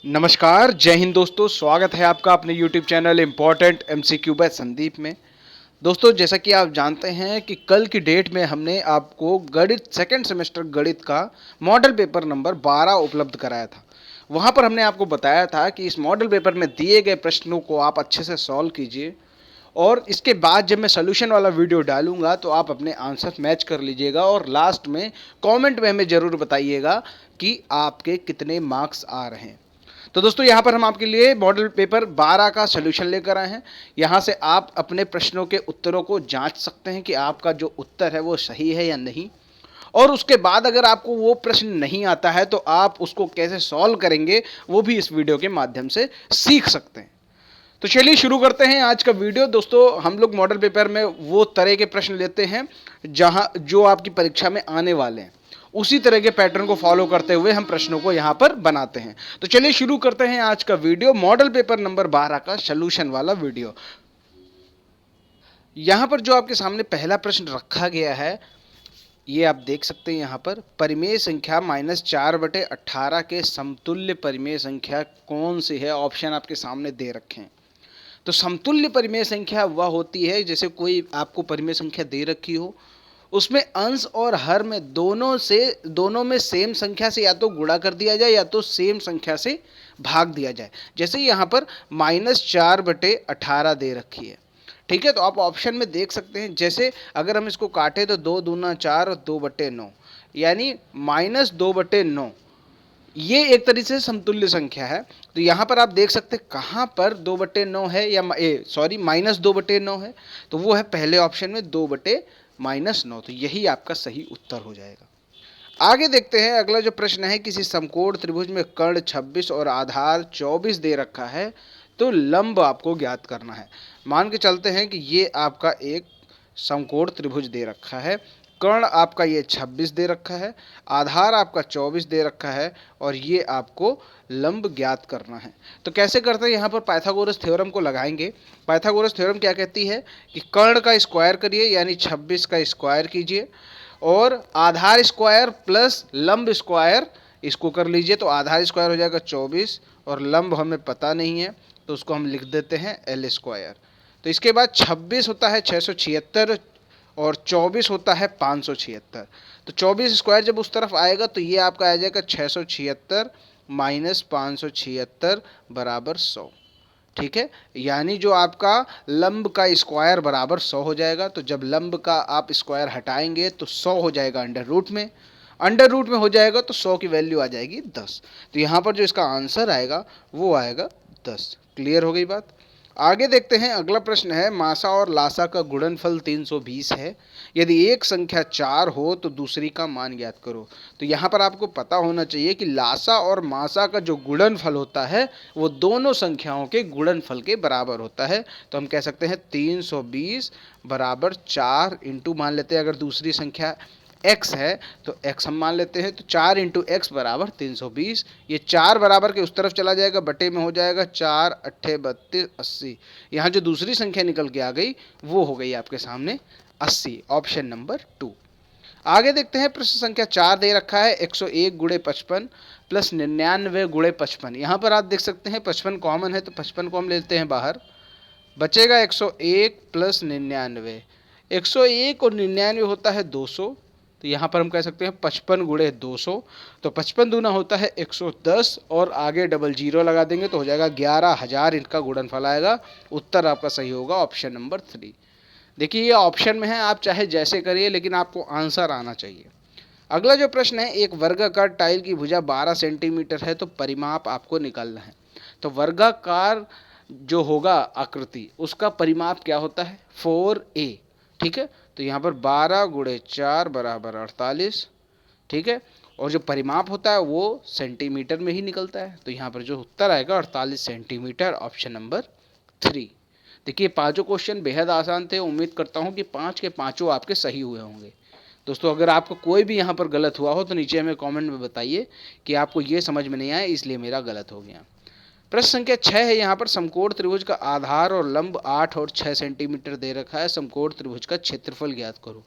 नमस्कार, जय हिंद दोस्तों। स्वागत है आपका अपने YouTube channel important MCQ by Sandeep में। दोस्तों, जैसा कि आप जानते हैं कि कल की डेट में हमने आपको गणित सेकंड सेमेस्टर गणित का मॉडल पेपर नंबर 12 उपलब्ध कराया था। वहां पर हमने आपको बताया था कि इस मॉडल पेपर में दिए गए प्रश्नों को आप अच्छे से सॉल्व कीजिए और इसके बाद जब मैं सोल्यूशन वाला वीडियो डालूंगा तो आप अपने आंसर मैच कर लीजिएगा और लास्ट में कमेंट में हमें ज़रूर बताइएगा कि आपके कितने मार्क्स आ रहे हैं। तो दोस्तों, यहाँ पर हम आपके लिए मॉडल पेपर 12 का सोल्यूशन लेकर आए हैं। यहाँ से आप अपने प्रश्नों के उत्तरों को जांच सकते हैं कि आपका जो उत्तर है वो सही है या नहीं। और उसके बाद अगर आपको वो प्रश्न नहीं आता है तो आप उसको कैसे सॉल्व करेंगे वो भी इस वीडियो के माध्यम से सीख सकते हैं। तो चलिए शुरू करते हैं आज का वीडियो। दोस्तों, हम लोग मॉडल पेपर में वो तरह के प्रश्न लेते हैं जहां जो आपकी परीक्षा में आने वाले हैं, उसी तरह के पैटर्न को फॉलो करते हुए हम प्रश्नों को यहां पर बनाते हैं। तो चलिए शुरू करते हैं आज का वीडियो, मॉडल पेपर नंबर 12 का सोल्यूशन वाला वीडियो। यहां पर जो आपके सामने पहला प्रश्न रखा गया है, ये आप देख सकते हैं। यहाँ पर परिमेय संख्या -4/18 के समतुल्य परिमेय संख्या कौन सी है? ऑप्शन आपके सामने दे रखे हैं। तो समतुल्य परिमेय संख्या वह होती है जैसे कोई आपको परिमेय संख्या दे रखी हो, उसमें अंश और हर में दोनों में सेम संख्या से या तो गुणा कर दिया जाए या तो सेम संख्या से भाग दिया जाए। जैसे यहाँ पर -4/18 दे रखी है, ठीक है। तो आप ऑप्शन में देख सकते हैं, जैसे अगर हम इसको काटें तो 2 दूना 4 और 2/9 यानी -2/9, ये एक तरीके से समतुल्य संख्या है। तो यहाँ पर आप देख सकते हैं कहाँ पर 2/9 है या -2/9 है, तो वो है पहले ऑप्शन में 2/-9। तो यही आपका सही उत्तर हो जाएगा। आगे देखते हैं, अगला जो प्रश्न है, किसी समकोण त्रिभुज में कर्ण 26 और आधार 24 दे रखा है, तो लंब आपको ज्ञात करना है। मान के चलते हैं कि ये आपका एक समकोण त्रिभुज दे रखा है, कर्ण आपका ये 26 दे रखा है, आधार आपका 24 दे रखा है और ये आपको लंब ज्ञात करना है। तो कैसे करते हैं, यहाँ पर पाइथागोरस थ्योरम को लगाएंगे। पाइथागोरस थ्योरम क्या कहती है कि कर्ण का स्क्वायर करिए यानी 26 का स्क्वायर कीजिए और आधार स्क्वायर प्लस लंब स्क्वायर इसको कर लीजिए। तो आधार स्क्वायर हो जाएगा 24 और लंब हमें पता नहीं है तो उसको हम लिख देते हैं एल स्क्वायर। तो इसके बाद 26 होता है 676 और 24 होता है 576। तो 24 स्क्वायर जब उस तरफ आएगा तो ये आपका आ जाएगा 676 माइनस 576 बराबर 100, ठीक है। यानी जो आपका लंब का स्क्वायर बराबर 100 हो जाएगा। तो जब लंब का आप स्क्वायर हटाएंगे तो 100 हो जाएगा अंडर रूट में, अंडर रूट में हो जाएगा तो 100 की वैल्यू आ जाएगी 10। तो यहाँ पर जो इसका आंसर आएगा वो आएगा 10। क्लियर हो गई बात। आगे देखते हैं, अगला प्रश्न है, मासा और लासा का गुणनफल 320 है, यदि एक संख्या 4 हो तो दूसरी का मान ज्ञात करो। तो यहाँ पर आपको पता होना चाहिए कि लासा और मासा का जो गुणनफल होता है वो दोनों संख्याओं के गुणनफल के बराबर होता है। तो हम कह सकते हैं 320 बराबर 4 इंटू, मान लेते हैं अगर दूसरी संख्या x है तो x हम मान लेते हैं, तो 4 इंटू एक्स बराबर 320। ये 4 बराबर के उस तरफ चला जाएगा, बटे में हो जाएगा 4 अट्ठे 32 80। यहाँ जो दूसरी संख्या निकल के आ गई वो हो गई आपके सामने 80, ऑप्शन नंबर 2। आगे देखते हैं, प्रश्न संख्या 4 दे रखा है 101 गुणे 55 प्लस 99 गुणे 55। यहाँ पर आप देख सकते हैं 55 कॉमन है तो 55 को हम लेते हैं बाहर, बचेगा 101 प्लस 99। 101 और 99 होता है 200, तो यहाँ पर हम कह सकते हैं 55 गुणे 200। तो 55 दूना होता है 110 और आगे डबल जीरो लगा देंगे तो हो जाएगा 11,000, इनका गुणनफल आएगा। उत्तर आपका सही होगा ऑप्शन नंबर 3। देखिए ये ऑप्शन में है, आप चाहे जैसे करिए लेकिन आपको आंसर आना चाहिए। अगला जो प्रश्न है, एक वर्गाकार टाइल की भुजा 12 सेंटीमीटर है तो परिमाप आपको निकालना है। तो वर्गाकार जो होगा आकृति उसका परिमाप क्या होता है 4a, ठीक है। तो यहाँ पर 12 गुणे 4 बराबर 48, ठीक है। और जो परिमाप होता है वो सेंटीमीटर में ही निकलता है। तो यहाँ पर जो उत्तर आएगा 48 सेंटीमीटर, ऑप्शन नंबर 3। देखिए पांचों क्वेश्चन बेहद आसान थे, उम्मीद करता हूँ कि 5 के 5 आपके सही हुए होंगे। दोस्तों, अगर आपका कोई भी यहाँ पर गलत हुआ हो तो नीचे हमें कमेंट में बताइए कि आपको ये समझ में नहीं आया इसलिए मेरा गलत हो गया। प्रश्न संख्या 6 है, यहाँ पर समकोण त्रिभुज का आधार और लंब 8 और 6 सेंटीमीटर दे रखा है, समकोण त्रिभुज का क्षेत्रफल ज्ञात करो।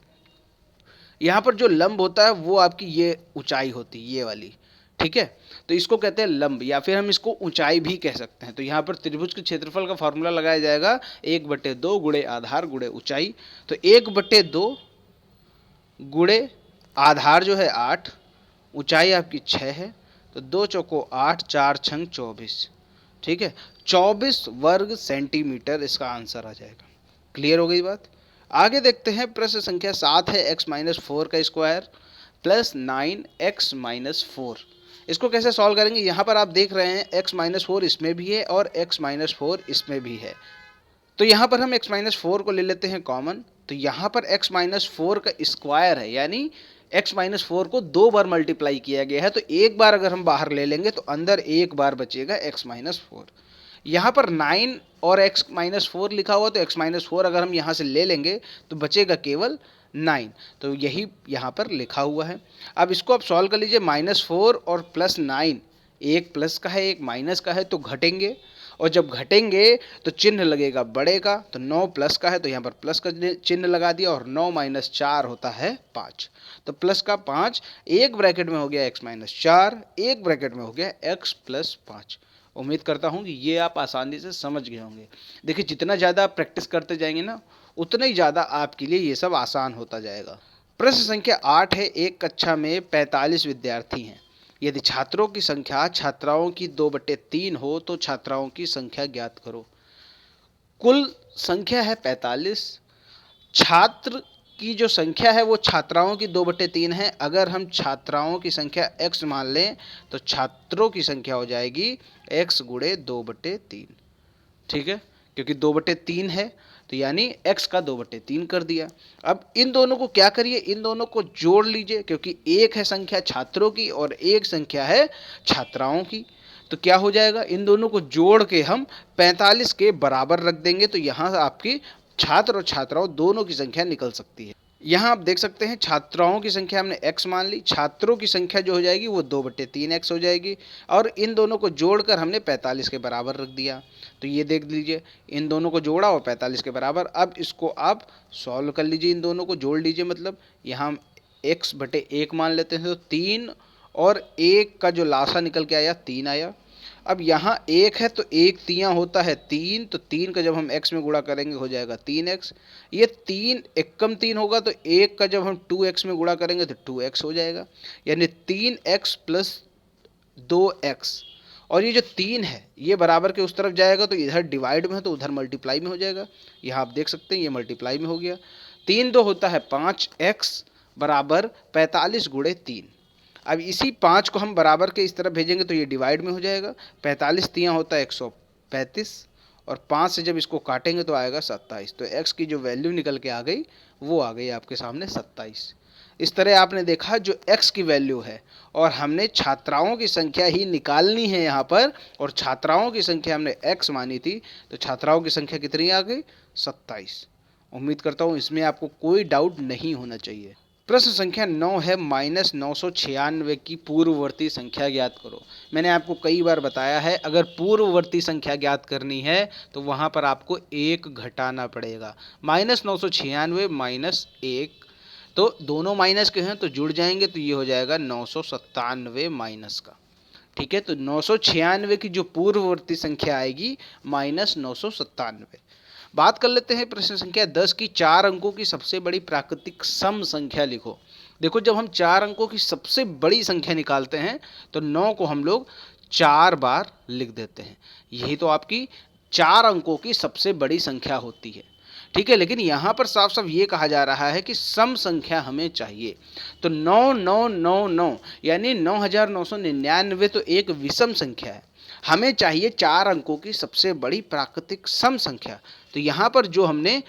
यहाँ पर जो लंब होता है वो आपकी ये ऊंचाई होती है, ये वाली, ठीक है। तो इसको कहते हैं लंब, या फिर हम इसको ऊंचाई भी कह सकते हैं। तो यहाँ पर त्रिभुज के क्षेत्रफल का फॉर्मूला लगाया जाएगा 1/2 गुणे आधार गुणे ऊंचाई। तो 1/2 गुणे आधार जो है 8, ऊंचाई आपकी 6 है, तो 2 चौको 8, 4 छंग 24, ठीक है, 24 वर्ग सेंटीमीटर इसका आंसर आ जाएगा। क्लियर हो गई बात। आगे देखते हैं प्रश्न संख्या 7 है x-4 का स्क्वायर प्लस 9x-4। इसको कैसे सॉल्व करेंगे, यहाँ पर आप देख रहे हैं x-4 इसमें भी है और x-4 इसमें भी है। तो यहाँ पर हम x-4 को ले लेते हैं कॉमन। तो यहाँ पर x-4 का स्क्वायर है, यानी x-4 को 2 बार मल्टीप्लाई किया गया है। तो एक बार अगर हम बाहर ले लेंगे तो अंदर एक बार बचेगा x-4। यहाँ पर 9 और x-4 लिखा हुआ, तो x-4 अगर हम यहाँ से ले लेंगे तो बचेगा केवल 9। तो यही यहाँ पर लिखा हुआ है। अब इसको आप सॉल्व कर लीजिए। -4 और +9, एक प्लस का है एक माइनस का है, तो घटेंगे, और जब घटेंगे तो चिन्ह लगेगा बड़े का। तो 9 प्लस का है तो यहाँ पर प्लस का चिन्ह लगा दिया, और 9 - 4 होता है 5। तो प्लस का 5, एक ब्रैकेट में हो गया x-4, एक ब्रैकेट में हो गया x + 5। उम्मीद करता हूँ कि ये आप आसानी से समझ गए होंगे। देखिए, जितना ज़्यादा आप प्रैक्टिस करते जाएंगे ना, उतना ही ज़्यादा आपके लिए ये सब आसान होता जाएगा। प्रश्न संख्या 8 है, एक कक्षा में 45 विद्यार्थी हैं। यदि छात्रों की संख्या छात्राओं की 2/3 हो तो छात्राओं की संख्या ज्ञात करो। कुल संख्या है 45, छात्र की जो संख्या है वो छात्राओं की 2/3 है। अगर हम छात्राओं की संख्या x मान लें तो छात्रों की संख्या हो जाएगी x × 2/3, ठीक है, क्योंकि 2/3 है तो यानी x का 2/3 कर दिया। अब इन दोनों को क्या करिए, इन दोनों को जोड़ लीजिए, क्योंकि एक है संख्या छात्रों की और एक संख्या है छात्राओं की। तो क्या हो जाएगा, इन दोनों को जोड़ के हम 45 के बराबर रख देंगे, तो यहाँ आपकी छात्र और छात्राओं दोनों की संख्या निकल सकती है। यहाँ आप देख सकते हैं छात्राओं की संख्या हमने x मान ली, छात्रों की संख्या जो हो जाएगी वो 2/3x हो जाएगी, और इन दोनों को जोड़कर हमने 45 के बराबर रख दिया। तो ये देख लीजिए, इन दोनों को जोड़ा और 45 के बराबर। अब इसको आप सॉल्व कर लीजिए, इन दोनों को जोड़ लीजिए, मतलब यहाँ हम x/1 मान लेते हैं, तो 3 और 1 का जो लासा निकल के आया 3 आया। अब यहाँ 1 है तो 1 तियाँ होता है 3, तो 3 का जब हम x में गुणा करेंगे हो जाएगा 3x। ये 3 एकम 3 होगा, तो 1 का जब हम 2x में गुणा करेंगे तो 2x हो जाएगा, यानी 3x + 2x। और ये जो 3 है ये बराबर के उस तरफ जाएगा, तो इधर डिवाइड में है तो उधर मल्टीप्लाई में हो जाएगा। यहाँ आप देख सकते हैं ये मल्टीप्लाई में हो गया। 3 2 होता है 5x = 45 × 3। अब इसी 5 को हम बराबर के इस तरफ भेजेंगे तो ये डिवाइड में हो जाएगा। 45 तियाँ होता है 135, और 5 से जब इसको काटेंगे तो आएगा 27। तो x की जो वैल्यू निकल के आ गई वो आ गई आपके सामने 27। इस तरह आपने देखा जो x की वैल्यू है, और हमने छात्राओं की संख्या ही निकालनी है यहाँ पर, और छात्राओं की संख्या हमने x मानी थी, तो छात्राओं की संख्या कितनी आ गई 27। उम्मीद करता हूँ इसमें आपको कोई डाउट नहीं होना चाहिए। प्रश्न संख्या 9 है, -996 की पूर्ववर्ती संख्या ज्ञात करो। मैंने आपको कई बार बताया है, अगर पूर्ववर्ती संख्या ज्ञात करनी है तो वहाँ पर आपको 1 घटाना पड़ेगा। -996 - 1, तो दोनों माइनस के हैं तो जुड़ जाएंगे, तो ये हो जाएगा 997 माइनस का, ठीक है। तो 996 की जो पूर्ववर्ती संख्या आएगी -997। बात कर लेते हैं प्रश्न संख्या 10 की, 4 अंकों की सबसे बड़ी प्राकृतिक सम संख्या लिखो। देखो, जब हम 4 अंकों की सबसे बड़ी संख्या निकालते हैं तो 9 को हम लोग 4 बार लिख देते हैं। यही तो आपकी 4 अंकों की सबसे बड़ी संख्या होती है, ठीक है। लेकिन यहाँ पर साफ साफ ये कहा जा रहा है कि सम संख्या हमें चाहिए। तो 9999 यानी 9999 तो एक विषम संख्या है। हमें चाहिए 4 अंकों की सबसे बड़ी प्राकृतिक सम संख्या। तो यहाँ पर जो हमने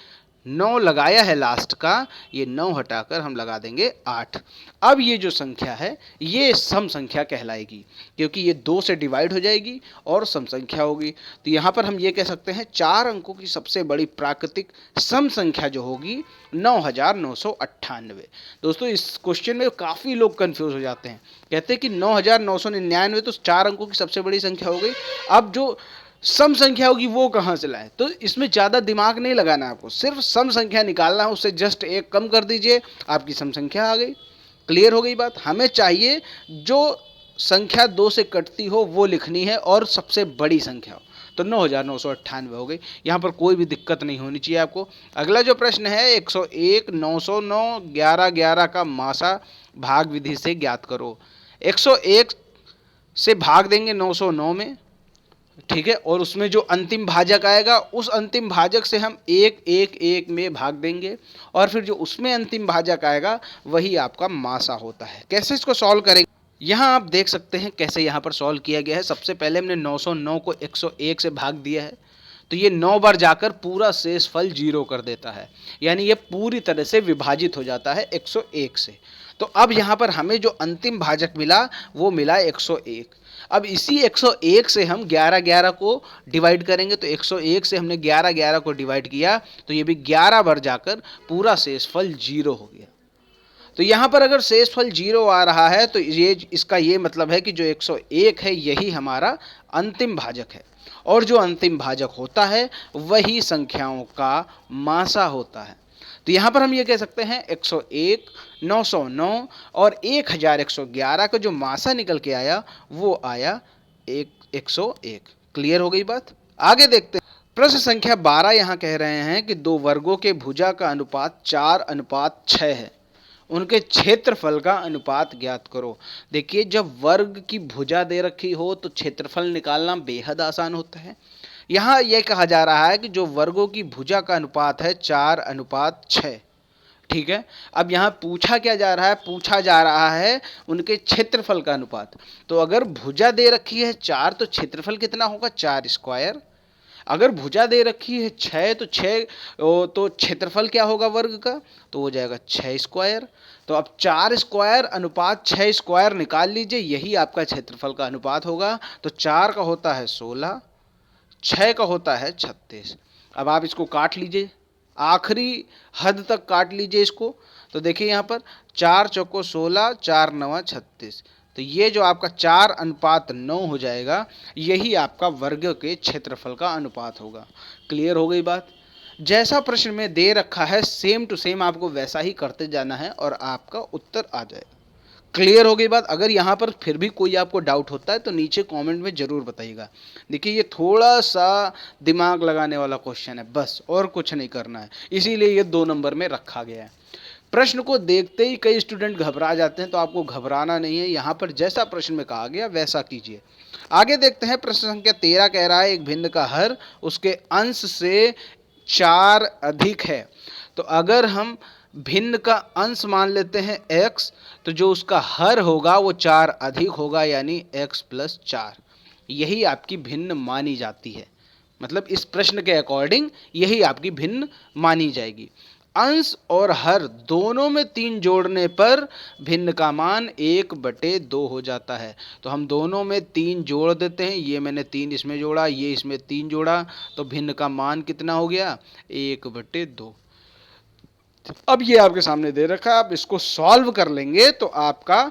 9 लगाया है लास्ट का, ये 9 हटाकर हम लगा देंगे 8। अब ये जो संख्या है ये सम संख्या कहलाएगी, क्योंकि ये 2 से डिवाइड हो जाएगी और सम संख्या होगी। तो यहाँ पर हम ये कह सकते हैं 4 अंकों की सबसे बड़ी प्राकृतिक सम संख्या जो होगी 9998। दोस्तों, इस क्वेश्चन में काफ़ी लोग कंफ्यूज हो जाते हैं, कहते हैं कि 9999 तो 4 अंकों की सबसे बड़ी संख्या हो गई, अब जो सम संख्या होगी वो कहाँ से लाएं। तो इसमें ज़्यादा दिमाग नहीं लगाना है आपको, सिर्फ सम संख्या निकालना है, उससे जस्ट 1 कम कर दीजिए, आपकी सम संख्या आ गई। क्लियर हो गई बात। हमें चाहिए जो संख्या 2 से कटती हो वो लिखनी है और सबसे बड़ी संख्या हो। तो 9998 हो गई। यहाँ पर कोई भी दिक्कत नहीं होनी चाहिए आपको। अगला जो प्रश्न है 101, 909, 11, 11 का मासा भाग विधि से ज्ञात करो। 101 से भाग देंगे 909 में, ठीक है, और उसमें जो अंतिम भाजक आएगा उस अंतिम भाजक से हम 1 1 1 में भाग देंगे, और फिर जो उसमें अंतिम भाजक आएगा वही आपका मासा होता है। कैसे इसको सॉल्व करेंगे, यहाँ आप देख सकते हैं कैसे यहाँ पर सॉल्व किया गया है। सबसे पहले हमने 909 को 101 से भाग दिया है, तो ये 9 बार जाकर पूरा शेष फल 0 कर देता है, यानी ये पूरी तरह से विभाजित हो जाता है 101 से। तो अब यहाँ पर हमें जो अंतिम भाजक मिला वो मिला 101। अब इसी 101 से हम 11 11 को डिवाइड करेंगे, तो 101 से हमने 11 11 को डिवाइड किया तो ये भी 11 बार जाकर पूरा शेषफल 0 हो गया। तो यहाँ पर अगर शेषफल 0 आ रहा है तो ये इसका ये मतलब है कि जो 101 है यही हमारा अंतिम भाजक है, और जो अंतिम भाजक होता है वही संख्याओं का मासा होता है। तो यहाँ पर हम ये कह सकते हैं 101, 909 और 1111 का जो मासा निकल के आया वो आया 101। क्लियर हो गई बात। आगे देखते हैं प्रश्न संख्या 12। यहाँ कह रहे हैं कि दो वर्गों के भुजा का अनुपात 4:6 है, उनके क्षेत्रफल का अनुपात ज्ञात करो। देखिए जब वर्ग की भुजा दे रखी हो तो क्षेत्रफल निकालना बेहद आसान होता है। यहाँ यह कहा जा रहा है कि जो वर्गों की भुजा का अनुपात है 4:6, ठीक है। अब यहाँ पूछा क्या जा रहा है, पूछा जा रहा है उनके क्षेत्रफल का अनुपात। तो अगर भुजा दे रखी है 4 तो क्षेत्रफल कितना होगा, 4 स्क्वायर। अगर भुजा दे रखी है 6 तो 6 तो क्षेत्रफल क्या होगा वर्ग का, तो हो जाएगा 6 स्क्वायर। तो अब 4 स्क्वायर अनुपात 6 स्क्वायर निकाल लीजिए, यही आपका क्षेत्रफल का अनुपात होगा। तो 4 का होता है 16, 6 का होता है 36। अब आप इसको काट लीजिए, आखिरी हद तक काट लीजिए इसको। तो देखिए यहाँ पर 4 चौको 16, 4 नवा 36। तो ये जो आपका 4:9 हो जाएगा, यही आपका वर्ग के क्षेत्रफल का अनुपात होगा। क्लियर हो गई बात। जैसा प्रश्न में दे रखा है सेम टू सेम आपको वैसा ही करते जाना है और आपका उत्तर आ जाएगा। क्लियर हो गई बात। अगर यहाँ पर फिर भी कोई आपको डाउट होता है तो नीचे कमेंट में ज़रूर बताइएगा। देखिए ये थोड़ा सा दिमाग लगाने वाला क्वेश्चन है, बस और कुछ नहीं करना है, इसीलिए ये 2 नंबर में रखा गया है। प्रश्न को देखते ही कई स्टूडेंट घबरा जाते हैं, तो आपको घबराना नहीं है। यहाँ पर जैसा प्रश्न में कहा गया वैसा कीजिए। आगे देखते हैं प्रश्न संख्या 13 कह रहा है एक भिन्न का हर उसके अंश से 4 अधिक है। तो अगर हम भिन्न का अंश मान लेते हैं x, तो जो उसका हर होगा वो 4 अधिक होगा, यानी x + 4। यही आपकी भिन्न मानी जाती है, मतलब इस प्रश्न के अकॉर्डिंग यही आपकी भिन्न मानी जाएगी। अंश और हर दोनों में 3 जोड़ने पर भिन्न का मान 1/2 हो जाता है। तो हम दोनों में 3 जोड़ देते हैं, ये मैंने 3 इसमें जोड़ा, ये इसमें 3 जोड़ा, तो भिन्न का मान कितना हो गया, 1/2। अब ये आपके सामने दे रखा है, आप इसको सॉल्व कर लेंगे तो आपका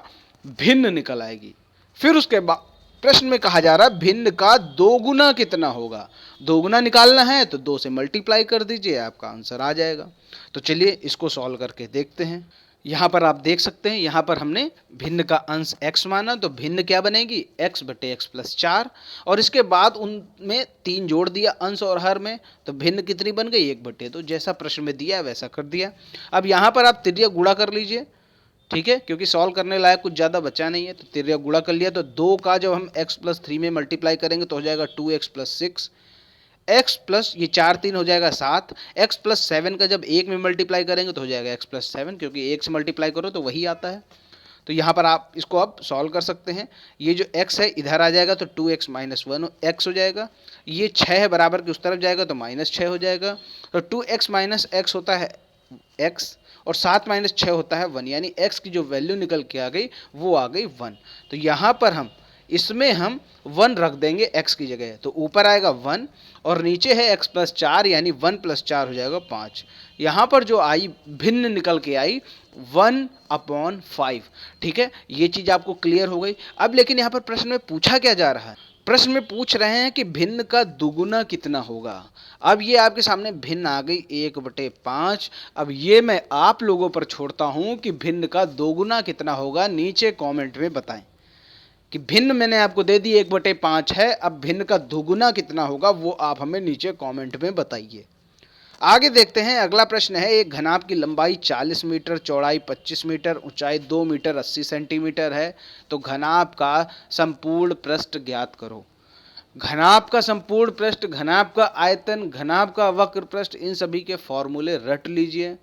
भिन्न निकल आएगी। फिर उसके बाद प्रश्न में कहा जा रहा है भिन्न का दोगुना कितना होगा। दोगुना निकालना है तो 2 से मल्टीप्लाई कर दीजिए, आपका आंसर आ जाएगा। तो चलिए इसको सॉल्व करके देखते हैं। यहाँ पर आप देख सकते हैं, यहाँ पर हमने भिन्न का अंश x माना, तो भिन्न क्या बनेगी, x/x + 4, और इसके बाद उनमें 3 जोड़ दिया अंश और हर में, तो भिन्न कितनी बन गई, 1/2। जैसा प्रश्न में दिया वैसा कर दिया। अब यहाँ पर आप तिर्यक गुणा कर लीजिए, ठीक है, क्योंकि सॉल्व करने लायक कुछ ज़्यादा बचा नहीं है। तो तिर्यक गुणा कर लिया, तो 2 का जब हम x + 3 में मल्टीप्लाई करेंगे तो हो जाएगा 2x + 6, x प्लस ये 4 3 हो जाएगा 7, x + 7 का जब 1 में मल्टीप्लाई करेंगे तो हो जाएगा x + 7, क्योंकि 1 से मल्टीप्लाई करो तो वही आता है। तो यहाँ पर आप इसको अब सॉल्व कर सकते हैं। ये जो x है इधर आ जाएगा तो 2x - 1 x हो जाएगा। ये 6 है बराबर के उस तरफ जाएगा तो -6 हो जाएगा। तो 2x - x होता है x, और 7 - 6 होता है 1, यानी x की जो वैल्यू निकल के आ गई वो आ गई 1। तो यहाँ पर हम इसमें हम 1 रख देंगे x की जगह, तो ऊपर आएगा 1 और नीचे है x + 4, यानी 1 + 4 हो जाएगा 5। यहाँ पर जो आई भिन्न निकल के आई 1/5, ठीक है। ये चीज़ आपको क्लियर हो गई। अब लेकिन यहाँ पर प्रश्न में पूछा क्या जा रहा है, प्रश्न में पूछ रहे हैं कि भिन्न का दुगुना कितना होगा। अब ये आपके सामने भिन्न आ गई 1/5। अब ये मैं आप लोगों पर छोड़ता हूँ कि भिन्न का दोगुना कितना होगा, नीचे कमेंट में बताएं। कि भिन्न मैंने आपको दे दी 1/5 है, अब भिन्न का दुगुना कितना होगा वो आप हमें नीचे कमेंट में बताइए। आगे देखते हैं, अगला प्रश्न है, एक घनाभ की लंबाई 40 मीटर, चौड़ाई 25 मीटर, ऊंचाई 2 मीटर 80 सेंटीमीटर है, तो घनाभ का संपूर्ण पृष्ठ ज्ञात करो। घनाभ का संपूर्ण पृष्ठ, घनाभ का आयतन, घनाभ का वक्र पृष्ठ, इन सभी के फॉर्मूले रट लीजिए,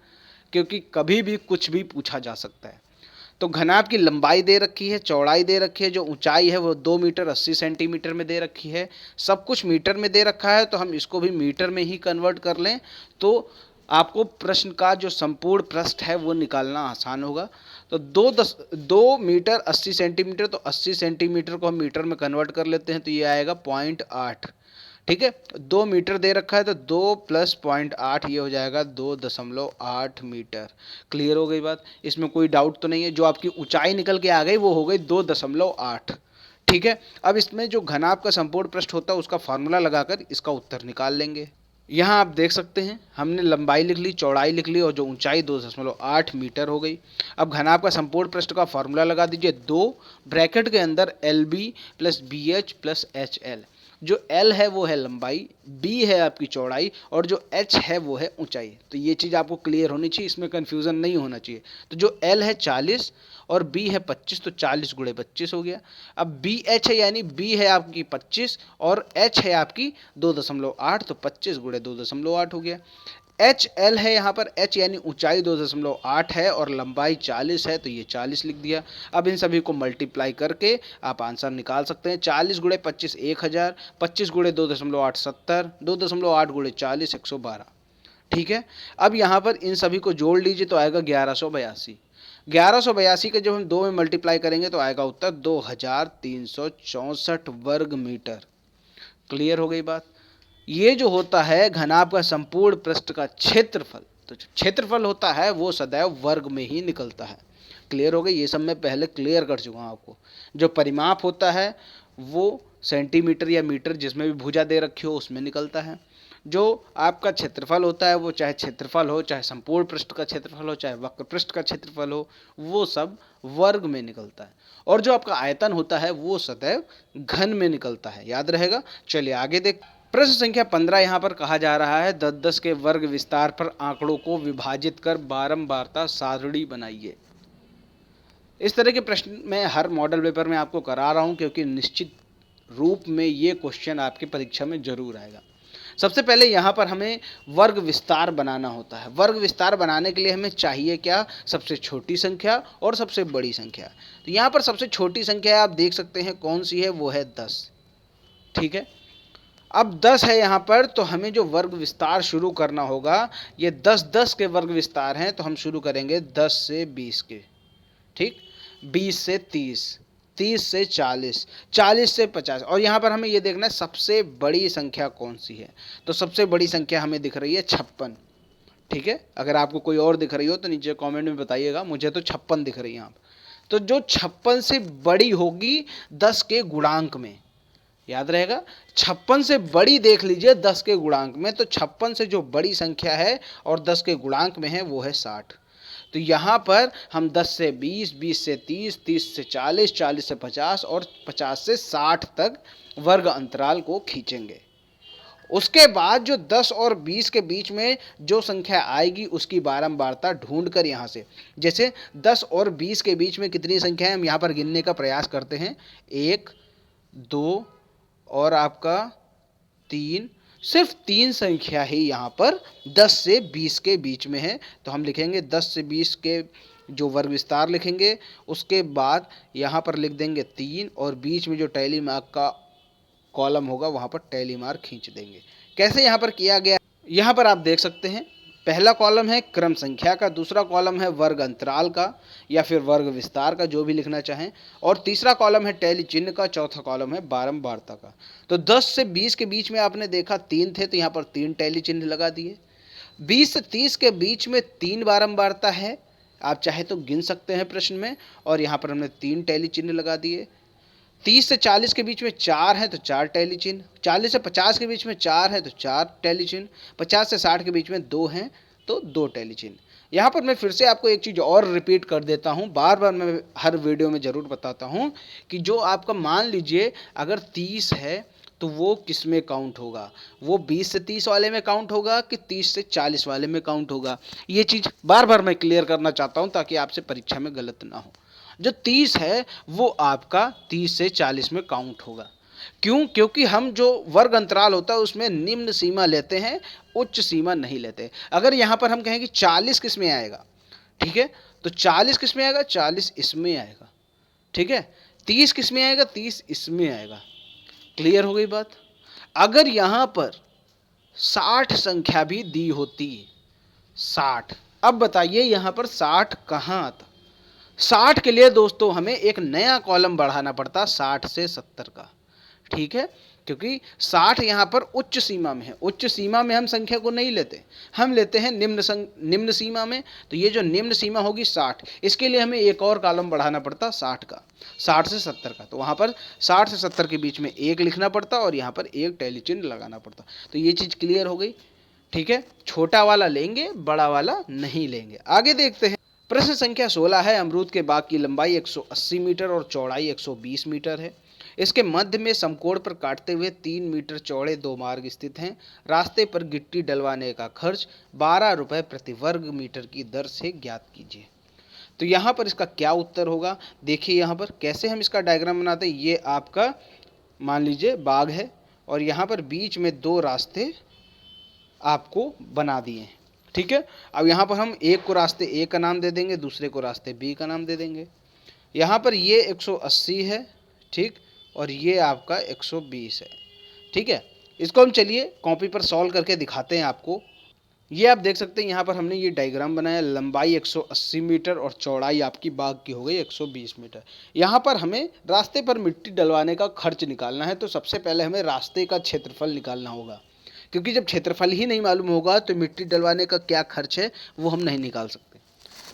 क्योंकि कभी भी कुछ भी पूछा जा सकता है। तो घनाभ की लंबाई दे रखी है, चौड़ाई दे रखी है, जो ऊंचाई है वो 2 मीटर 80 सेंटीमीटर में दे रखी है, सब कुछ मीटर में दे रखा है, तो हम इसको भी मीटर में ही कन्वर्ट कर लें तो आपको प्रश्न का जो संपूर्ण पृष्ठ है वो निकालना आसान होगा। तो 2 मीटर 80 सेंटीमीटर, तो 80 सेंटीमीटर को हम मीटर में कन्वर्ट कर लेते हैं, तो ये आएगा 0.8। ठीक है, 2 मीटर दे रखा है तो 2 प्लस 0.8 ये हो जाएगा 2.8 मीटर। क्लियर हो गई बात, इसमें कोई डाउट तो नहीं है। जो आपकी ऊंचाई निकल के आ गई वो हो गई 2.8। ठीक है, अब इसमें जो घनाभ का संपूर्ण पृष्ठ होता है उसका फार्मूला लगाकर इसका उत्तर निकाल लेंगे। यहाँ आप देख सकते हैं, हमने लंबाई लिख ली, चौड़ाई लिख ली और जो ऊंचाई 2.8 मीटर हो गई। अब घनाभ का संपूर्ण पृष्ठ का फार्मूला लगा दीजिए, 2 ब्रैकेट के अंदर LB plus BH plus HL। जो L है वो है लंबाई, B है आपकी चौड़ाई और जो H है वो है ऊंचाई। तो ये चीज़ आपको क्लियर होनी चाहिए, इसमें कन्फ्यूज़न नहीं होना चाहिए। तो जो L है 40 और B है 25, तो 40 गुणे 25 हो गया। अब BH है, यानी B है आपकी 25 और H है आपकी 2.8, तो 25 गुणे 2.8 हो गया। HL है यहाँ पर, H यानी ऊंचाई 2.8 है और लंबाई 40 है, तो ये 40 लिख दिया। अब इन सभी को मल्टीप्लाई करके आप आंसर निकाल सकते हैं। 40 गुणे 25 1000, 25 गुणे 2.8 70, 2.8 गुणे 40 112। ठीक है, अब यहाँ पर इन सभी को जोड़ लीजिए तो आएगा 1182। 1182 के जब हम 2 में मल्टीप्लाई करेंगे तो आएगा उत्तर 2364 वर्ग मीटर। क्लियर हो गई बात। ये जो होता है घनाभ का संपूर्ण पृष्ठ का क्षेत्रफल, तो जो क्षेत्रफल होता है वो सदैव वर्ग में ही निकलता है। क्लियर हो गई, ये सब मैं पहले क्लियर कर चुका हूँ आपको। जो परिमाप होता है वो सेंटीमीटर या मीटर, जिसमें भी भुजा दे रखी हो उसमें निकलता है। जो आपका क्षेत्रफल होता है वो चाहे क्षेत्रफल हो, चाहे संपूर्ण पृष्ठ का क्षेत्रफल हो, चाहे वक्र पृष्ठ का क्षेत्रफल हो, वो सब वर्ग में निकलता है। और जो आपका आयतन होता है वो सदैव घन में निकलता है, याद रहेगा। चलिए आगे देख, प्रश्न संख्या 15 यहाँ पर कहा जा रहा है 10-10 के वर्ग विस्तार पर आंकड़ों को विभाजित कर बारंबारता सारणी बनाइए। इस तरह के प्रश्न मैं हर मॉडल पेपर में आपको करा रहा हूँ, क्योंकि निश्चित रूप में ये क्वेश्चन आपकी परीक्षा में जरूर आएगा। सबसे पहले यहाँ पर हमें वर्ग विस्तार बनाना होता है। वर्ग विस्तार बनाने के लिए हमें चाहिए क्या, सबसे छोटी संख्या और सबसे बड़ी संख्या। तो यहाँ पर सबसे छोटी संख्या आप देख सकते हैं कौन सी है, वो है 10। ठीक है, अब 10 है यहाँ पर, तो हमें जो वर्ग विस्तार शुरू करना होगा, ये 10-10 के वर्ग विस्तार हैं, तो हम शुरू करेंगे 10 से 20 के। ठीक, 20 से 30, 30 से 40, 40 से 50। और यहाँ पर हमें ये देखना है सबसे बड़ी संख्या कौन सी है। तो सबसे बड़ी संख्या हमें दिख रही है 56। ठीक है, अगर आपको कोई और दिख रही हो तो नीचे कमेंट में बताइएगा, मुझे तो 56 दिख रही है यहाँ पर। तो जो 56 से बड़ी होगी 10 के गुणांक में, याद रहेगा, 56 से बड़ी देख लीजिए 10 के गुणांक में। तो 56 से जो बड़ी संख्या है और 10 के गुणांक में है वो है 60। तो यहाँ पर हम 10 से 20, 20 से 30, 30 से 40, 40 से 50 और 50 से 60 तक वर्ग अंतराल को खींचेंगे। उसके बाद जो 10 और 20 के बीच में जो संख्या आएगी उसकी बारंबारता ढूंढकर यहाँ से, जैसे 10 और 20 के बीच में कितनी संख्या है हम यहाँ पर गिनने का प्रयास करते हैं। 1, 2 और आपका 3, सिर्फ 3 संख्या ही यहाँ पर 10 से 20 के बीच में है। तो हम लिखेंगे 10 से 20 के जो वर्ग विस्तार लिखेंगे, उसके बाद यहाँ पर लिख देंगे 3 और बीच में जो टैली मार्क का कॉलम होगा वहाँ पर टैली मार्क खींच देंगे। कैसे यहाँ पर किया गया, यहाँ पर आप देख सकते हैं, पहला कॉलम है क्रम संख्या का, दूसरा कॉलम है वर्ग अंतराल का या फिर वर्ग विस्तार का, जो भी लिखना चाहें, और तीसरा कॉलम है टैली चिन्ह का, चौथा कॉलम है बारंबारता का। तो 10 से 20 के बीच में आपने देखा 3 थे, तो यहाँ पर 3 टैली चिन्ह लगा दिए। 20 से 30 के बीच में 3 बारंबारता है, आप चाहे तो गिन सकते हैं प्रश्न में, और यहाँ पर हमने 3 टैली चिन्ह लगा दिए। 30 से 40 के बीच में 4 है तो 4 टैली चिन्ह, 40 से 50 के बीच में 4 है तो 4 टैली चिन्ह, 50 से 60 के बीच में 2 हैं तो 2 टैली चिन्ह। यहाँ पर मैं फिर से आपको एक चीज़ और रिपीट कर देता हूँ, बार बार मैं हर वीडियो में ज़रूर बताता हूँ कि जो आपका मान लीजिए अगर 30 है तो वो किस में काउंट होगा, वो 20 से 30 वाले में काउंट होगा कि 30 से 40 वाले में काउंट होगा। ये चीज़ बार बार मैं क्लियर करना चाहता हूँ ताकि आपसे परीक्षा में गलत ना हो। जो 30 है वो आपका 30 से 40 में काउंट होगा। क्यों? क्योंकि हम जो वर्ग अंतराल होता है उसमें निम्न सीमा लेते हैं, उच्च सीमा नहीं लेते। अगर यहाँ पर हम कहें कि 40 किस में आएगा, ठीक है, तो 40 किस में आएगा, 40 इसमें आएगा, ठीक है। 30 किस में आएगा, 30 इसमें आएगा। क्लियर हो गई बात। अगर यहाँ पर 60 संख्या भी दी होती, 60, अब बताइए यहाँ पर 60 कहाँ आता। 60 के लिए दोस्तों हमें एक नया कॉलम बढ़ाना पड़ता 60 से 70 का, ठीक है, क्योंकि 60 यहाँ पर उच्च सीमा में है। उच्च सीमा में हम संख्या को नहीं लेते, हम लेते हैं निम्न सीमा में। तो ये जो निम्न सीमा होगी 60, इसके लिए हमें एक और कॉलम बढ़ाना पड़ता 60 का, 60 से 70 का। तो वहाँ पर 60 से 70 के बीच में एक लिखना पड़ता और यहाँ पर एक टैली चिन्ह लगाना पड़ता। तो ये चीज़ क्लियर हो गई, ठीक है। छोटा वाला लेंगे, बड़ा वाला नहीं लेंगे। आगे देखते हैं। प्रश्न संख्या 16 है। अमरूद के बाग की लंबाई 180 मीटर और चौड़ाई 120 मीटर है। इसके मध्य में समकोण पर काटते हुए 3 मीटर चौड़े दो मार्ग स्थित हैं। रास्ते पर गिट्टी डलवाने का खर्च 12 रुपये प्रति वर्ग मीटर की दर से ज्ञात कीजिए। तो यहाँ पर इसका क्या उत्तर होगा, देखिए यहाँ पर कैसे हम इसका डायग्राम बनाते हैं। ये आपका मान लीजिए बाग है और यहाँ पर बीच में दो रास्ते आपको बना दिए हैं, ठीक है। अब यहाँ पर हम एक को रास्ते ए का नाम दे देंगे, दूसरे को रास्ते बी का नाम दे देंगे। यहाँ पर ये 180 है, ठीक, और ये आपका 120 है, ठीक है। इसको हम चलिए कॉपी पर सॉल्व करके दिखाते हैं आपको। ये आप देख सकते हैं यहाँ पर हमने ये डायग्राम बनाया। लंबाई 180 मीटर और चौड़ाई आपकी बाग की हो गई 120 मीटर। यहाँ पर हमें रास्ते पर मिट्टी डलवाने का खर्च निकालना है। तो सबसे पहले हमें रास्ते का क्षेत्रफल निकालना होगा, क्योंकि जब क्षेत्रफल ही नहीं मालूम होगा तो मिट्टी डलवाने का क्या खर्च है वो हम नहीं निकाल सकते।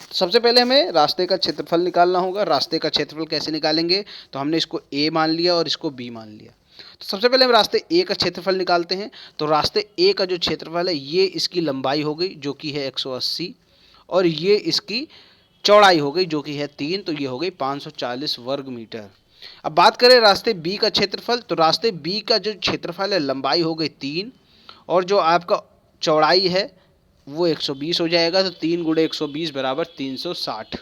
सबसे पहले हमें रास्ते का क्षेत्रफल निकालना होगा। रास्ते का क्षेत्रफल कैसे निकालेंगे, तो हमने इसको ए मान लिया और इसको बी मान लिया। तो सबसे पहले हम रास्ते ए का क्षेत्रफल निकालते हैं। तो रास्ते ए का जो क्षेत्रफल है ये इसकी लंबाई हो गई जो कि है 180 और ये इसकी चौड़ाई हो गई जो कि है 3, तो ये हो गई 540 वर्ग मीटर। अब बात करें रास्ते बी का क्षेत्रफल, तो रास्ते बी का जो क्षेत्रफल है लंबाई हो गई 3 और जो आपका चौड़ाई है वो 120 हो जाएगा। तो 3 गुणे 120 बराबर 360।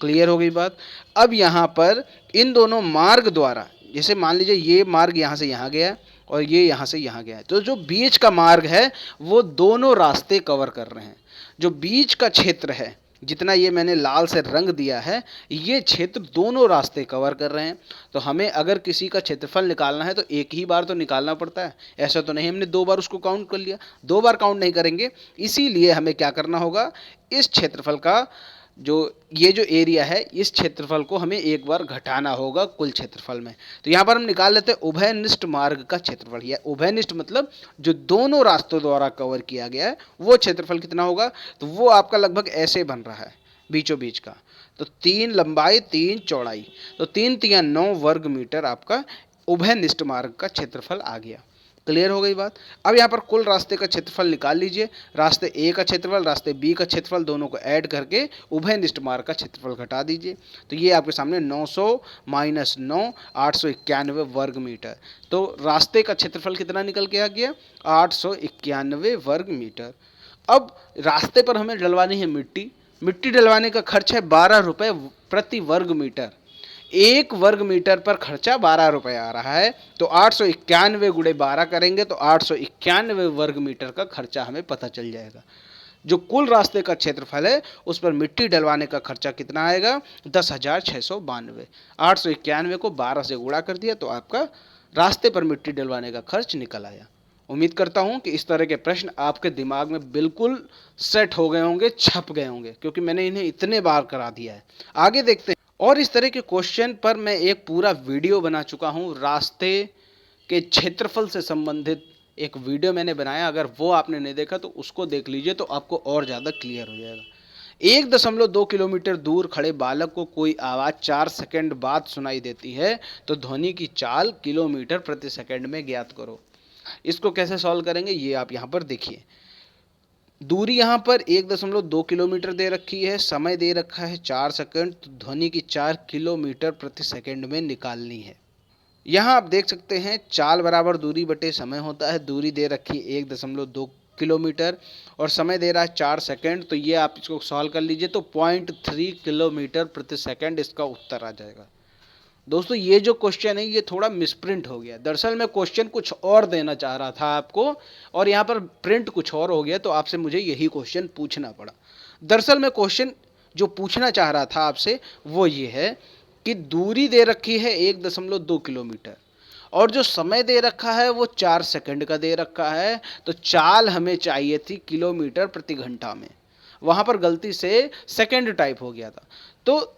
क्लियर हो गई बात। अब यहाँ पर इन दोनों मार्ग द्वारा, जैसे मान लीजिए ये मार्ग यहाँ से यहाँ गया और ये यहाँ से यहाँ गया है, तो जो बीच का मार्ग है वो दोनों रास्ते कवर कर रहे हैं। जो बीच का क्षेत्र है, जितना ये मैंने लाल से रंग दिया है, ये क्षेत्र दोनों रास्ते कवर कर रहे हैं। तो हमें अगर किसी का क्षेत्रफल निकालना है तो एक ही बार तो निकालना पड़ता है। ऐसा तो नहीं हमने दो बार उसको काउंट कर लिया, दो बार काउंट नहीं करेंगे। इसीलिए हमें क्या करना होगा, इस क्षेत्रफल का जो ये जो एरिया है इस क्षेत्रफल को हमें एक बार घटाना होगा कुल क्षेत्रफल में। तो यहाँ पर हम निकाल लेते हैं उभयनिष्ठ मार्ग का क्षेत्रफल। या उभयनिष्ठ मतलब जो दोनों रास्तों द्वारा कवर किया गया है वो क्षेत्रफल कितना होगा, तो वो आपका लगभग ऐसे बन रहा है बीचों बीच का। तो 3 लंबाई 3 चौड़ाई, तो 3 तिया 9 वर्ग मीटर आपका उभयनिष्ठ मार्ग का क्षेत्रफल आ गया। क्लियर हो गई बात। अब यहाँ पर कुल रास्ते का क्षेत्रफल निकाल लीजिए। रास्ते ए का क्षेत्रफल, रास्ते बी का क्षेत्रफल, दोनों को ऐड करके उभयनिष्ठ मार्ग का क्षेत्रफल घटा दीजिए। तो ये आपके सामने 900 माइनस 9 891 वर्ग मीटर। तो रास्ते का क्षेत्रफल कितना निकल के आ गया, 891 वर्ग मीटर। अब रास्ते पर हमें डलवानी है मिट्टी। मिट्टी डलवाने का खर्च है 12 रुपये प्रति वर्ग मीटर। 1 वर्ग मीटर पर खर्चा 12 रुपये आ रहा है। तो 891 गुणे 12 करेंगे तो 891 वर्ग मीटर का खर्चा हमें पता चल जाएगा। जो कुल रास्ते का क्षेत्रफल है उस पर मिट्टी डलवाने का खर्चा कितना आएगा, 10,692। 891 को 12 से गुणा कर दिया तो आपका रास्ते पर मिट्टी डलवाने का खर्च निकल आया। उम्मीद करता हूं कि इस तरह के प्रश्न आपके दिमाग में बिल्कुल सेट हो गए होंगे, छप गए होंगे, क्योंकि मैंने इन्हें इतने बार करा दिया है। आगे देखते हैं। और इस तरह के क्वेश्चन पर मैं एक पूरा वीडियो बना चुका हूं। रास्ते के क्षेत्रफल से संबंधित एक वीडियो मैंने बनाया, अगर वो आपने नहीं देखा तो उसको देख लीजिए तो आपको और ज़्यादा क्लियर हो जाएगा। 1.2 किलोमीटर दूर खड़े बालक को कोई आवाज़ 4 सेकंड बाद सुनाई देती है तो ध्वनि की चाल किलोमीटर प्रति सेकंड में ज्ञात करो। इसको कैसे सॉल्व करेंगे ये आप यहाँ पर देखिए। दूरी यहाँ पर 1.2 किलोमीटर दे रखी है, समय दे रखा है 4 सेकंड, तो ध्वनि की 4 किलोमीटर प्रति सेकंड में निकालनी है। यहाँ आप देख सकते हैं चाल बराबर दूरी बटे समय होता है। दूरी दे रखी है 1.2 किलोमीटर और समय दे रहा है 4 सेकंड, तो ये आप इसको सॉल्व कर लीजिए तो 0.3 किलोमीटर प्रति सेकंड इसका उत्तर आ जाएगा। दोस्तों ये जो क्वेश्चन है ये थोड़ा मिसप्रिंट हो गया। दरअसल मैं क्वेश्चन कुछ और देना चाह रहा था आपको और यहाँ पर प्रिंट कुछ और हो गया, तो आपसे मुझे यही क्वेश्चन पूछना पड़ा। दरअसल मैं क्वेश्चन जो पूछना चाह रहा था आपसे वो ये है कि दूरी दे रखी है 1.2 किलोमीटर और जो समय दे रखा है वो 4 सेकंड का दे रखा है, तो चाल हमें चाहिए थी किलोमीटर प्रति घंटा में। वहाँ पर गलती से सेकंड टाइप हो गया था, तो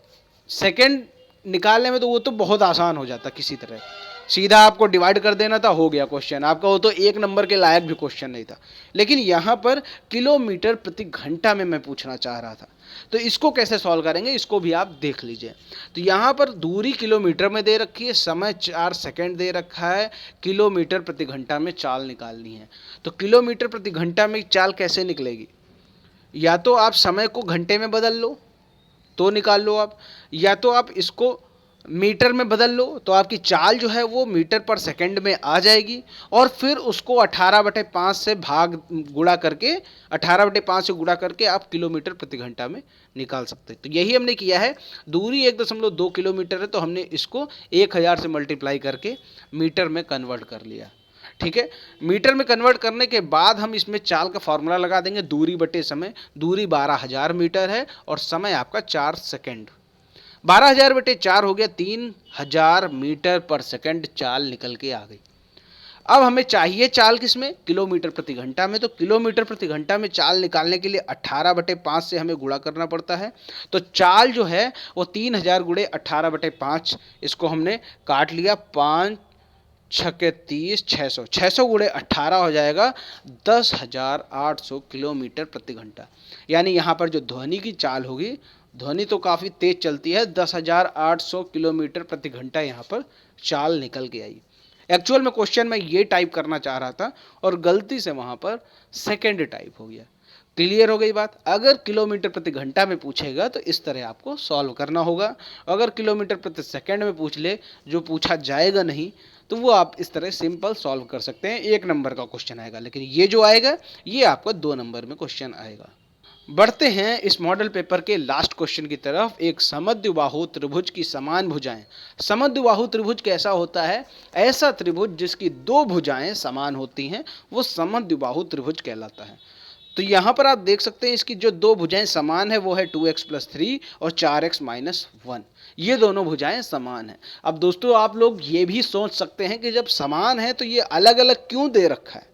सेकंड निकालने में तो वो तो बहुत आसान हो जाता, किसी तरह सीधा आपको डिवाइड कर देना था, हो गया क्वेश्चन आपका। वो तो 1 नंबर के लायक भी क्वेश्चन नहीं था। लेकिन यहाँ पर किलोमीटर प्रति घंटा में मैं पूछना चाह रहा था, तो इसको कैसे सॉल्व करेंगे इसको भी आप देख लीजिए। तो यहाँ पर दूरी किलोमीटर में दे रखी है, समय 4 सेकंड दे रखा है, किलोमीटर प्रति घंटा में चाल निकालनी है। तो किलोमीटर प्रति घंटा में चाल कैसे निकलेगी? या तो आप समय को घंटे में बदल लो तो निकाल लो आप, या तो आप इसको मीटर में बदल लो तो आपकी चाल जो है वो मीटर पर सेकंड में आ जाएगी, और फिर उसको 18/5 से गुणा करके 18/5 से गुणा करके आप किलोमीटर प्रति घंटा में निकाल सकते हैं। तो यही हमने किया है। दूरी 1.2 किलोमीटर है तो हमने इसको 1000 से मल्टीप्लाई करके मीटर में कन्वर्ट कर लिया। ठीक है, मीटर में कन्वर्ट करने के बाद हम इसमें चाल का फॉर्मूला लगा देंगे, दूरी बटे समय। दूरी 12,000 मीटर है और समय आपका 4 सेकंड। 12,000 बटे 4 हो गया 3,000 मीटर पर सेकंड चाल निकल के आ गई। अब हमें चाहिए चाल किसमें? किलोमीटर प्रति घंटा में। तो किलोमीटर प्रति घंटा में चाल निकालने के लिए 18/5 से हमें गुणा करना पड़ता है। तो चाल जो है वो 3,000 गुणे 18/5, इसको हमने काट लिया, 5 छक्के 30, 600, 600 गुणे 18 हो जाएगा 10,800 किलोमीटर प्रति घंटा। यानी यहाँ पर जो ध्वनि की चाल होगी, ध्वनि तो काफ़ी तेज चलती है, 10,800 किलोमीटर प्रति घंटा यहाँ पर चाल निकल के आई। एक्चुअल में क्वेश्चन मैं ये टाइप करना चाह रहा था और गलती से वहाँ पर सेकेंड टाइप हो गया। क्लियर हो गई बात? अगर किलोमीटर प्रति घंटा में पूछेगा तो इस तरह आपको सॉल्व करना होगा। अगर किलोमीटर प्रति सेकंड में पूछ ले, जो पूछा जाएगा नहीं, तो वो आप इस तरह सिंपल सॉल्व कर सकते हैं। 1 नंबर का क्वेश्चन आएगा, लेकिन ये जो आएगा ये आपका 2 नंबर में क्वेश्चन आएगा। बढ़ते हैं इस मॉडल पेपर के लास्ट क्वेश्चन की तरफ। एक समद्विबाहु त्रिभुज की समान भुजाएं। समद्विबाहु त्रिभुज कैसा होता है? ऐसा त्रिभुज जिसकी 2 भुजाएं समान होती हैं वो समद्विबाहु त्रिभुज कहलाता है। तो यहाँ पर आप देख सकते हैं इसकी जो 2 भुजाएं समान है वो है 2x + 3 और 4x - 1। ये दोनों भुजाएं समान हैं। अब दोस्तों आप लोग ये भी सोच सकते हैं कि जब समान है तो ये अलग अलग क्यों दे रखा है?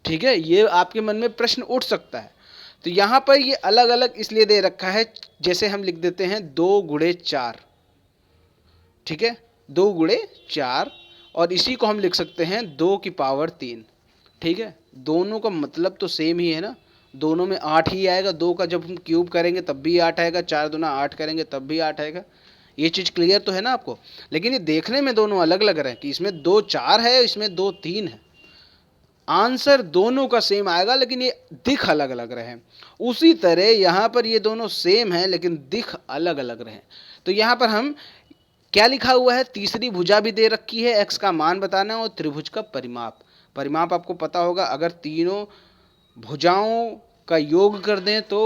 ठीक है, ये आपके मन में प्रश्न उठ सकता है। तो यहाँ पर ये अलग अलग इसलिए दे रखा है, जैसे हम लिख देते हैं 2 गुणे 4। ठीक है, 2 गुणे 4, और इसी को हम लिख सकते हैं 2 की पावर 3। ठीक है, दोनों का मतलब तो सेम ही है ना, दोनों में 8 ही आएगा। 2 का जब हम क्यूब करेंगे तब भी 8 आएगा, 4 दूना 8 करेंगे तब भी 8 आएगा। ये चीज़ क्लियर तो है ना आपको? लेकिन ये देखने में दोनों अलग लग रहे हैं कि इसमें 2 4 है, इसमें 2 3 है। आंसर दोनों का सेम आएगा लेकिन ये दिख अलग अलग रहे हैं। उसी तरह यहाँ पर ये दोनों सेम हैं लेकिन दिख अलग अलग रहे हैं। तो यहाँ पर हम क्या लिखा हुआ है? तीसरी भुजा भी दे रखी है, x का मान बताना है और त्रिभुज का परिमाप। परिमाप आपको पता होगा, अगर तीनों भुजाओं का योग कर दें तो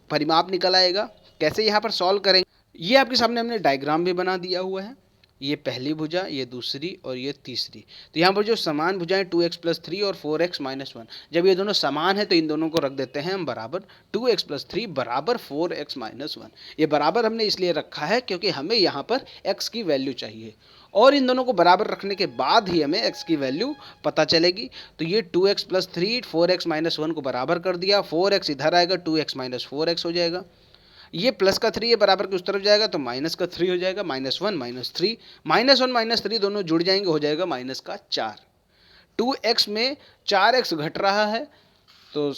परिमाप निकल आएगा। कैसे यहाँ पर सॉल्व करेंगे ये आपके सामने हमने डायग्राम भी बना दिया हुआ है। ये पहली भुजा, ये दूसरी और ये तीसरी। तो यहाँ पर जो समान भुजाएं 2x + 3 और 4x - 1, जब ये दोनों समान है तो इन दोनों को रख देते हैं हम बराबर। 2x + 3 बराबर 4x - 1। ये बराबर हमने इसलिए रखा है क्योंकि हमें यहाँ पर x की वैल्यू चाहिए, और इन दोनों को बराबर रखने के बाद ही हमें x की वैल्यू पता चलेगी। तो ये 2x + 3 4x - 1 को बराबर कर दिया, 4x इधर आएगा, 2x - 4x हो जाएगा। ये प्लस का 3 ये बराबर के उस तरफ जाएगा तो माइनस का 3 हो जाएगा, -1 - 3, -1 - 3 दोनों जुड़ जाएंगे, हो जाएगा -4। 2x में 4x घट रहा है तो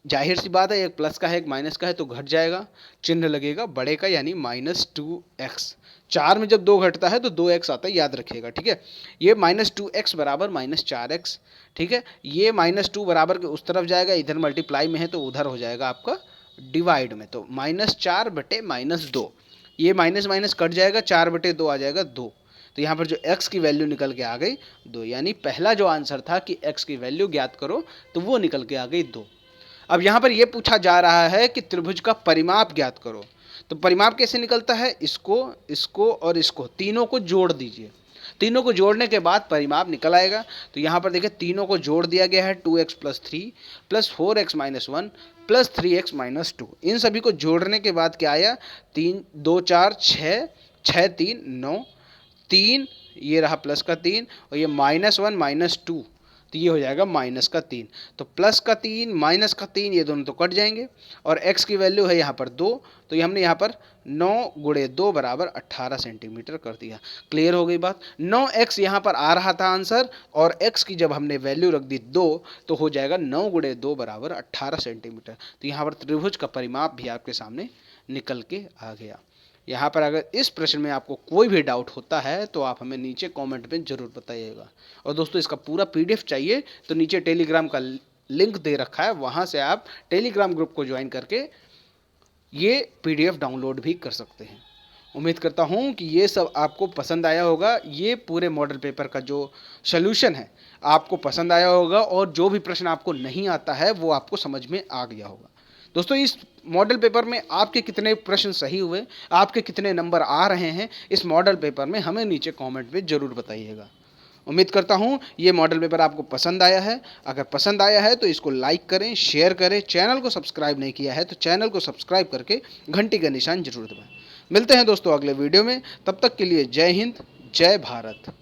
जाहिर सी बात है, एक प्लस का है एक माइनस का है तो घट जाएगा, चिन्ह लगेगा बड़े का यानी -2x। 4 में जब 2 घटता है तो 2x आता है, याद रखिएगा, ठीक है। ये -2x बराबर -4x, ठीक है। ये -2 बराबर के उस तरफ जाएगा, इधर मल्टीप्लाई में है तो उधर हो जाएगा आपका डिवाइड में, तो -4 बटे -2। ये माइनस माइनस कट जाएगा, 4 बटे 2 आ जाएगा 2। तो यहाँ पर जो x की वैल्यू निकल के आ गई 2, यानी पहला जो आंसर था कि x की वैल्यू ज्ञात करो तो वो निकल के आ गई 2। अब यहाँ पर यह पूछा जा रहा है कि त्रिभुज का परिमाप ज्ञात करो। तो परिमाप कैसे निकलता है, इसको और इसको तीनों को जोड़ दीजिए, तीनों को जोड़ने के बाद परिमाप निकल आएगा। तो यहाँ पर देखिए तीनों को जोड़ दिया गया है, 2x + 3 + 4x - 1 + 3x - 2। इन सभी को जोड़ने के बाद क्या आया, 3 2 4 6 6 3 9, 3 ये रहा प्लस का 3 और ये -1 - 2, तो ये हो जाएगा -3। तो प्लस का 3 माइनस का 3 ये दोनों तो कट जाएंगे और x की वैल्यू है यहाँ पर 2, तो ये हमने यहाँ पर 9 × 2 = 18 सेंटीमीटर कर दिया। क्लियर हो गई बात। 9x यहाँ पर आ रहा था आंसर और x की जब हमने वैल्यू रख दी 2 तो हो जाएगा 9 × 2 = 18 सेंटीमीटर। तो यहाँ पर त्रिभुज का परिमाप भी आपके सामने निकल के आ गया। यहाँ पर अगर इस प्रश्न में आपको कोई भी डाउट होता है तो आप हमें नीचे कमेंट में ज़रूर बताइएगा। और दोस्तों इसका पूरा PDF चाहिए तो नीचे टेलीग्राम का लिंक दे रखा है, वहाँ से आप टेलीग्राम ग्रुप को ज्वाइन करके ये PDF डाउनलोड भी कर सकते हैं। उम्मीद करता हूँ कि ये सब आपको पसंद आया होगा। ये पूरे मॉडल पेपर का जो सॉल्यूशन है आपको पसंद आया होगा और जो भी प्रश्न आपको नहीं आता है वो आपको समझ में आ गया होगा। दोस्तों इस मॉडल पेपर में आपके कितने प्रश्न सही हुए, आपके कितने नंबर आ रहे हैं इस मॉडल पेपर में, हमें नीचे कमेंट में ज़रूर बताइएगा। उम्मीद करता हूँ ये मॉडल पेपर आपको पसंद आया है। अगर पसंद आया है तो इसको लाइक करें, शेयर करें, चैनल को सब्सक्राइब नहीं किया है तो चैनल को सब्सक्राइब करके घंटी का निशान जरूर दबाएं। मिलते हैं दोस्तों अगले वीडियो में, तब तक के लिए जय हिंद, जय भारत।